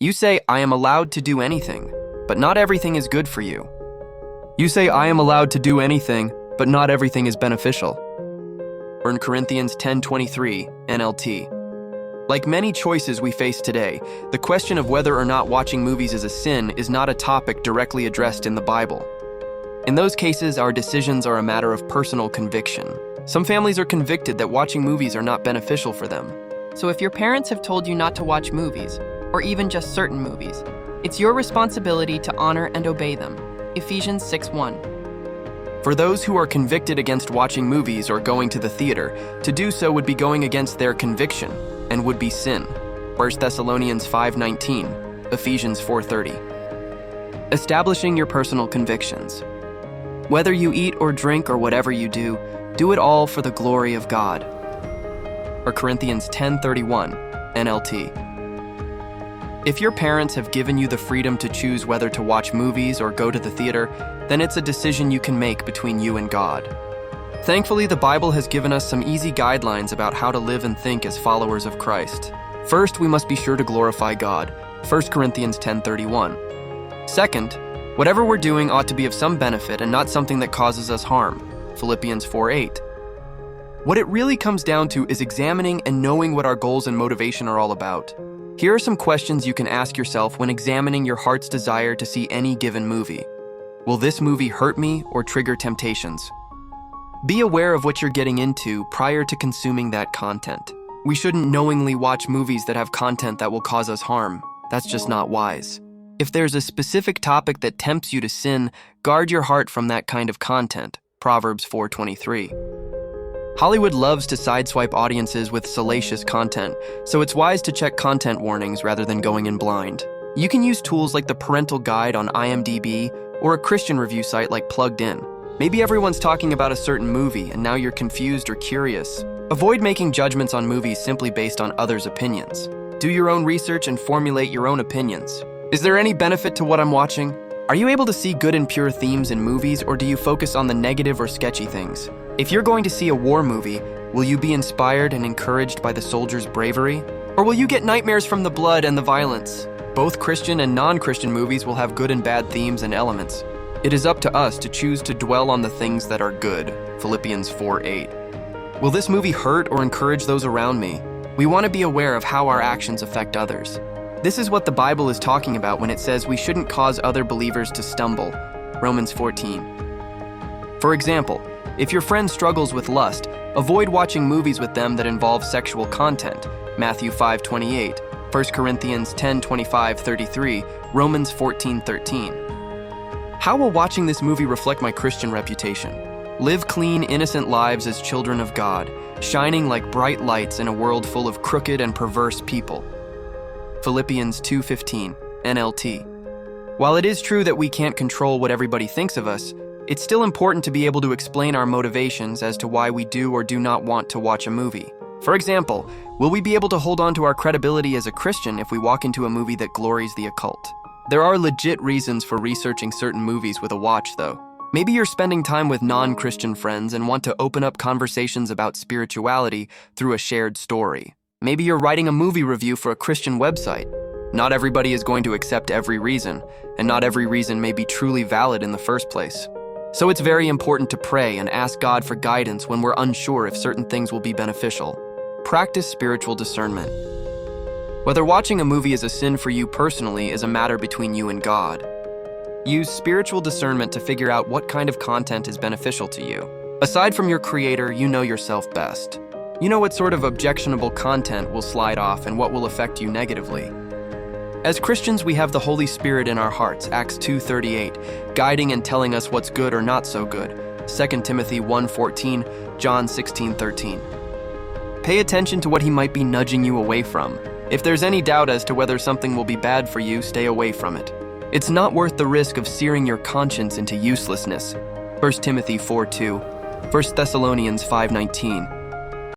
You say, I am allowed to do anything, but not everything is good for you. You say, I am allowed to do anything, but not everything is beneficial. Or in Corinthians 10:23, NLT. Like many choices we face today, the question of whether or not watching movies is a sin is not a topic directly addressed in the Bible. In those cases, our decisions are a matter of personal conviction. Some families are convicted that watching movies are not beneficial for them. So if your parents have told you not to watch movies, or even just certain movies, it's your responsibility to honor and obey them. Ephesians 6:1. For those who are convicted against watching movies or going to the theater, to do so would be going against their conviction and would be sin. 1 Thessalonians 5:19, Ephesians 4:30. Establishing your personal convictions. Whether you eat or drink or whatever you do it all for the glory of God. Or Corinthians 10:31, NLT. If your parents have given you the freedom to choose whether to watch movies or go to the theater, then it's a decision you can make between you and God. Thankfully, the Bible has given us some easy guidelines about how to live and think as followers of Christ. First, we must be sure to glorify God, 1 Corinthians 10:31. Second, whatever we're doing ought to be of some benefit and not something that causes us harm, Philippians 4:8. What it really comes down to is examining and knowing what our goals and motivation are all about. Here are some questions you can ask yourself when examining your heart's desire to see any given movie. Will this movie hurt me or trigger temptations? Be aware of what you're getting into prior to consuming that content. We shouldn't knowingly watch movies that have content that will cause us harm. That's just not wise. If there's a specific topic that tempts you to sin, guard your heart from that kind of content, Proverbs 4:23. Hollywood loves to sideswipe audiences with salacious content, so it's wise to check content warnings rather than going in blind. You can use tools like the parental guide on IMDb or a Christian review site like Plugged In. Maybe everyone's talking about a certain movie and now you're confused or curious. Avoid making judgments on movies simply based on others' opinions. Do your own research and formulate your own opinions. Is there any benefit to what I'm watching? Are you able to see good and pure themes in movies, or do you focus on the negative or sketchy things? If you're going to see a war movie, will you be inspired and encouraged by the soldiers' bravery? Or will you get nightmares from the blood and the violence? Both Christian and non-Christian movies will have good and bad themes and elements. It is up to us to choose to dwell on the things that are good, Philippians 4:8. Will this movie hurt or encourage those around me? We want to be aware of how our actions affect others. This is what the Bible is talking about when it says we shouldn't cause other believers to stumble, Romans 14. For example, if your friend struggles with lust, avoid watching movies with them that involve sexual content, Matthew 5:28, 1 Corinthians 10:25-33, Romans 14:13. How will watching this movie reflect my Christian reputation? Live clean, innocent lives as children of God, shining like bright lights in a world full of crooked and perverse people. Philippians 2:15, NLT. While it is true that we can't control what everybody thinks of us, it's still important to be able to explain our motivations as to why we do or do not want to watch a movie. For example, will we be able to hold on to our credibility as a Christian if we walk into a movie that glories the occult? There are legit reasons for researching certain movies with a watch, though. Maybe you're spending time with non-Christian friends and want to open up conversations about spirituality through a shared story. Maybe you're writing a movie review for a Christian website. Not everybody is going to accept every reason, and not every reason may be truly valid in the first place. So it's very important to pray and ask God for guidance when we're unsure if certain things will be beneficial. Practice spiritual discernment. Whether watching a movie is a sin for you personally is a matter between you and God. Use spiritual discernment to figure out what kind of content is beneficial to you. Aside from your Creator, you know yourself best. You know what sort of objectionable content will slide off and what will affect you negatively. As Christians, we have the Holy Spirit in our hearts, Acts 2:38, guiding and telling us what's good or not so good, 2 Timothy 1:14, John 16:13. Pay attention to what he might be nudging you away from. If there's any doubt as to whether something will be bad for you, stay away from it. It's not worth the risk of searing your conscience into uselessness, 1 Timothy 4:2, 1 Thessalonians 5:19,